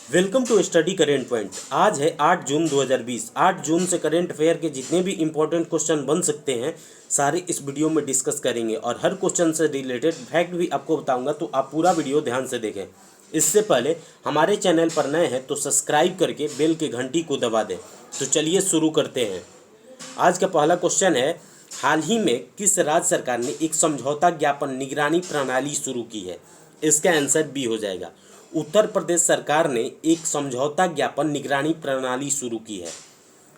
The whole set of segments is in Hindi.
Welcome to study current point. आज है 8 जून 2020। 8 जून से करेंट अफेयर के जितने भी इंपॉर्टेंट क्वेश्चन बन सकते हैं सारे इस वीडियो में डिस्कस करेंगे और हर क्वेश्चन से रिलेटेड फैक्ट भी आपको बताऊंगा, तो आप पूरा वीडियो ध्यान से देखें। इससे पहले हमारे चैनल पर नए हैं तो सब्सक्राइब करके बेल के घंटी को दबा दें। तो चलिए शुरू करते हैं। आज का पहला क्वेश्चन है, हाल ही में किस राज्य सरकार ने एक समझौता ज्ञापन निगरानी प्रणाली शुरू की है? इसका आंसर बी हो जाएगा। उत्तर प्रदेश सरकार ने एक समझौता ज्ञापन निगरानी प्रणाली शुरू की है।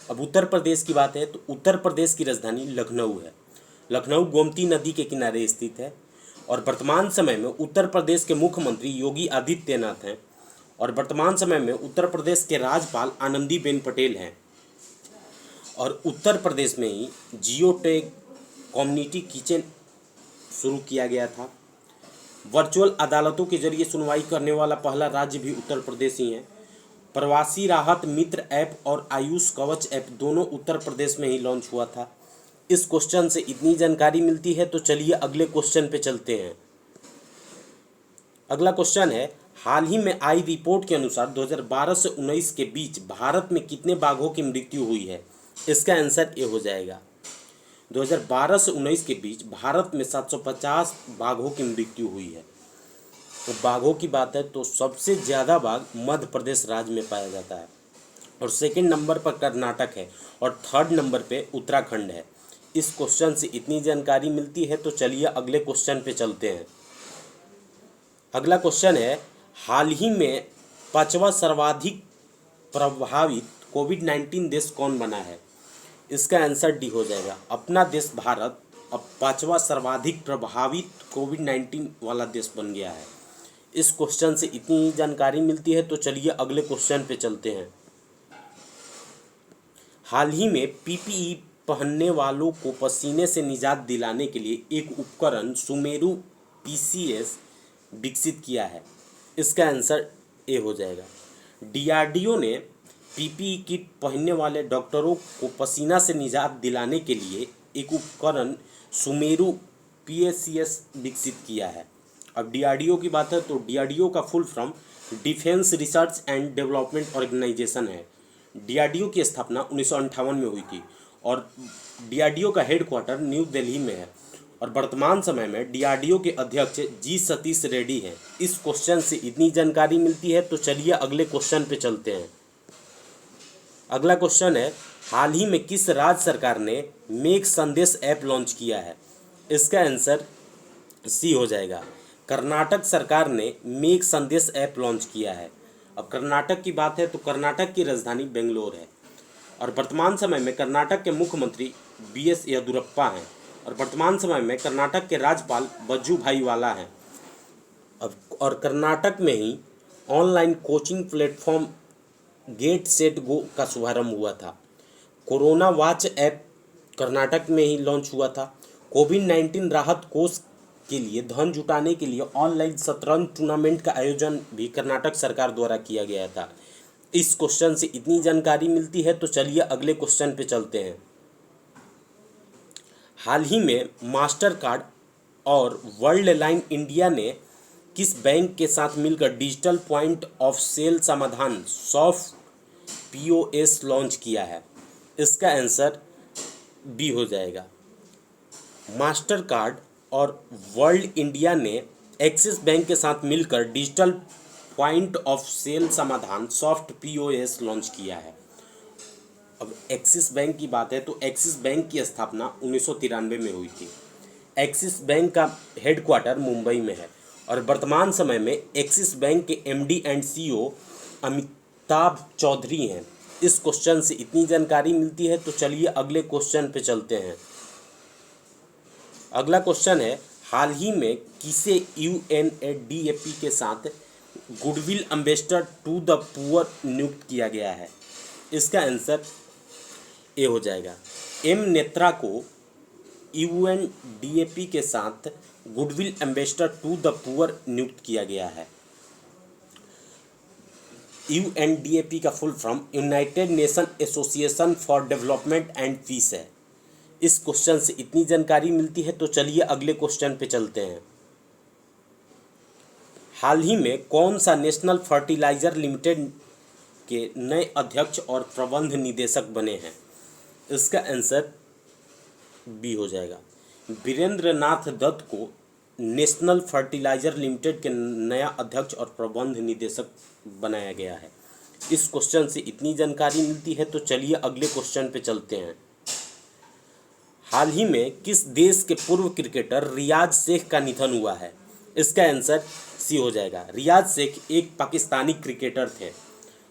अब उत्तर प्रदेश की बात है तो उत्तर प्रदेश की राजधानी लखनऊ है। लखनऊ गोमती नदी के किनारे स्थित है और वर्तमान समय में उत्तर प्रदेश के मुख्यमंत्री योगी आदित्यनाथ हैं और वर्तमान समय में उत्तर प्रदेश के राज्यपाल आनंदीबेन पटेल हैं। और उत्तर प्रदेश में ही जियोटेक कम्युनिटी किचन शुरू किया गया था। वर्चुअल अदालतों के जरिए सुनवाई करने वाला पहला राज्य भी उत्तर प्रदेश ही है। प्रवासी राहत मित्र ऐप और आयुष कवच ऐप दोनों उत्तर प्रदेश में ही लॉन्च हुआ था। इस क्वेश्चन से इतनी जानकारी मिलती है, तो चलिए अगले क्वेश्चन पे चलते हैं। अगला क्वेश्चन है, हाल ही में आई रिपोर्ट के अनुसार 2012 से 19 के बीच भारत में कितने बाघों की मृत्यु हुई है? इसका आंसर ए हो जाएगा। 2012 से 19 के बीच भारत में 750 बाघों की मृत्यु हुई है। तो बाघों की बात है तो सबसे ज़्यादा बाघ मध्य प्रदेश राज्य में पाया जाता है और सेकंड नंबर पर कर्नाटक है और थर्ड नंबर पे उत्तराखंड है। इस क्वेश्चन से इतनी जानकारी मिलती है, तो चलिए अगले क्वेश्चन पे चलते हैं। अगला क्वेश्चन है, हाल ही में 5वां सर्वाधिक प्रभावित कोविड-19 देश कौन बना है? इसका आंसर डी हो जाएगा। अपना देश भारत अब 5वां सर्वाधिक प्रभावित कोविड-19 वाला देश बन गया है। इस क्वेश्चन से इतनी जानकारी मिलती है, तो चलिए अगले क्वेश्चन पे चलते हैं। हाल ही में पीपीई पहनने वालों को पसीने से निजात दिलाने के लिए एक उपकरण सुमेरु पीसीएस विकसित किया है। इसका आंसर ए हो जाएगा। डीआरडीओ ने पीपीई किट पहनने वाले डॉक्टरों को पसीना से निजात दिलाने के लिए एक उपकरण सुमेरु पीएसीएस विकसित किया है। अब डीआरडीओ की बात है तो डीआरडीओ का full form defence research and development organisation है। डीआरडीओ की स्थापना 1958 में हुई थी और डीआरडीओ का हेडक्वार्टर न्यू दिल्ली में है और वर्तमान समय में डीआरडीओ के अध्यक्ष जी सतीश रेड्डी हैं। इस क्वेश्चन से इतनी जानकारी मिलती है, तो चलिए अगले क्वेश्चन पे चलते हैं। अगला क्वेश्चन है, हाल ही में किस राज्य सरकार ने मेक संदेश ऐप लॉन्च किया है? इसका आंसर सी हो जाएगा। कर्नाटक सरकार ने मेक संदेश ऐप लॉन्च किया है। अब कर्नाटक की बात है तो कर्नाटक की राजधानी बेंगलोर है और वर्तमान समय में कर्नाटक के मुख्यमंत्री बीएस येदियुरप्पा हैं और वर्तमान समय में कर्नाटक के राज्यपाल वजुभाई वाला हैं। अब और कर्नाटक में ही online coaching platform get set go का शुभारंभ हुआ था। कोरोना वॉच ऐप कर्नाटक में ही लॉन्च हुआ था। कोविड-19 राहत कोष के लिए धन जुटाने के लिए ऑनलाइन शतरंज टूर्नामेंट का आयोजन भी कर्नाटक सरकार द्वारा किया गया था। इस क्वेश्चन से इतनी जानकारी मिलती है, तो चलिए अगले क्वेश्चन पे चलते हैं। हाल ही में मास्टर कार्ड और वर्ल्ड लाइन इंडिया ने किस बैंक के साथ मिलकर डिजिटल पॉइंट ऑफ सेल समाधान सॉफ्ट पीओएस लॉन्च किया है? इसका आंसर बी हो जाएगा। मास्टर कार्ड और वर्ल्ड इंडिया ने एक्सिस बैंक के साथ मिलकर डिजिटल पॉइंट ऑफ सेल समाधान सॉफ्ट पीओएस लॉन्च किया है। अब एक्सिस बैंक की बात है तो एक्सिस बैंक की स्थापना 1993 में हुई थी। एक्सिस बैंक का हेडक्वार्टर मुंबई में है और वर्तमान समय में एक्सिस बैंक के MD and CEO Amitabh Chaudhary हैं। इस क्वेश्चन से इतनी जानकारी मिलती है, तो चलिए अगले क्वेश्चन पे चलते हैं। अगला क्वेश्चन है, हाल ही में किसे यूएनडीपी के साथ goodwill ambassador to the poor नियुक्त किया गया है? इसका आंसर ए हो जाएगा। एम नेत्रा को यूएनडीपी के साथ goodwill ambassador to the poor नियुक्त किया गया है। यूएनडीपी का full form united nation association for development and peace है। इस क्वेश्चन से इतनी जानकारी मिलती है, तो चलिए अगले क्वेश्चन पे चलते हैं। हाल ही में कौन सा नेशनल फर्टिलाइजर लिमिटेड के नए अध्यक्ष और प्रबंध निदेशक बने हैं? इसका आंसर बी हो जाएगा। वीरेंद्र नाथ दत्त को नेशनल फर्टिलाइजर लिमिटेड के नया अध्यक्ष और प्रबंध निदेशक बनाया गया है। इस क्वेश्चन से इतनी जानकारी मिलती है, तो चलिए अगले क्वेश्चन पे चलते हैं। हाल ही में किस देश के पूर्व क्रिकेटर रियाज शेख का निधन हुआ है? इसका आंसर सी हो जाएगा। रियाज शेख एक पाकिस्तानी क्रिकेटर थे,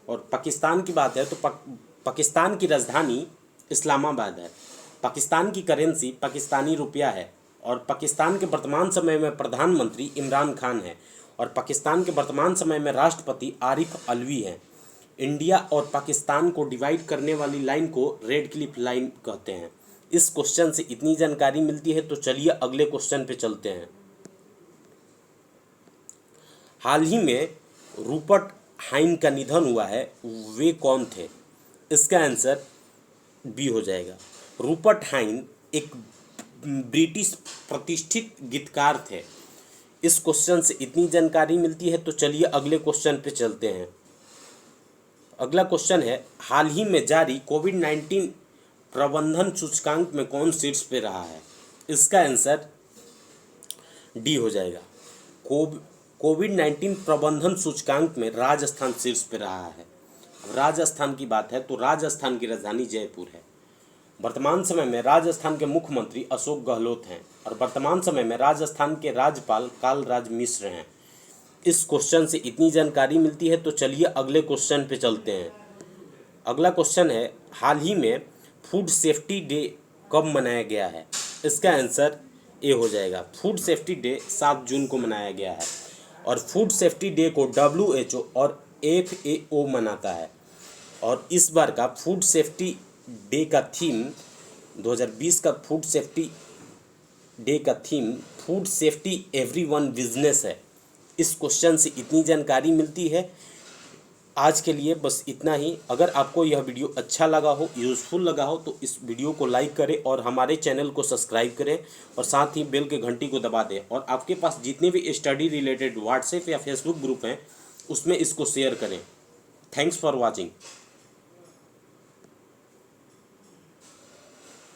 और पाकिस्तान की बात है तो पाकिस्तान की राजधानी इस्लामाबाद है। पाकिस्तान की करेंसी पाकिस्तानी रुपया है, और पाकिस्तान के वर्तमान समय में प्रधानमंत्री इमरान खान है, और पाकिस्तान के वर्तमान समय में राष्ट्रपति आरिफ अलवी हैं। इंडिया और पाकिस्तान को डिवाइड करने वाली लाइन को रेड क्लिफ लाइन कहते हैं। इस क्वेश्चन से इतनी जानकारी मिलती है, तो चलिए अगले क्वेश्चन पे चलते हैं। हाल ही में रूपर्ट हाइन का निधन हुआ है, वे कौन थे? इसका आंसर बी हो जाएगा। रूपर्ट हाइन एक ब्रिटिश प्रतिष्ठित गीतकार थे। इस क्वेश्चन से इतनी जानकारी मिलती है, तो चलिए अगले क्वेश्चन पे चलते हैं। अगला क्वेश्चन है, हाल ही में जारी कोविड-19 प्रबंधन सूचकांक में कौन शीर्ष पे रहा है? इसका आंसर डी हो जाएगा। कोविड-19 प्रबंधन सूचकांक में राजस्थान शीर्ष पे रहा है। राजस्थान की बात है तो राजस्थान की राजधानी जयपुर है। वर्तमान समय में राजस्थान के मुख्यमंत्री अशोक गहलोत हैं, और वर्तमान समय में राजस्थान के राज्यपाल कालराज मिश्र हैं। इस क्वेश्चन से इतनी जानकारी मिलती है, तो चलिए अगले क्वेश्चन पे चलते हैं। अगला क्वेश्चन है, हाल ही में फूड सेफ्टी डे कब मनाया गया है? इसका आंसर ए हो जाएगा। फूड सेफ्टी डे 7 जून को मनाया गया है, और फूड सेफ्टी डे को WHO और FAO मनाता है। और इस बार का फूड सेफ्टी डे का थीम 2020 का फूड सेफ्टी डे का theme food safety everyone business है। इस क्वेश्चन से इतनी जानकारी मिलती है। आज के लिए बस इतना ही। अगर आपको यह वीडियो अच्छा लगा हो, यूज़फुल लगा हो, तो इस वीडियो को लाइक करें और हमारे चैनल को सब्सक्राइब करें, और साथ ही बेल के घंटी को दबा दें। और आपके पास जितने भी स्टडी रिलेटेड व्हाट्सएप या फेसबुक ग्रुप हैं, उसमें इसको शेयर करें। Thanks for watching.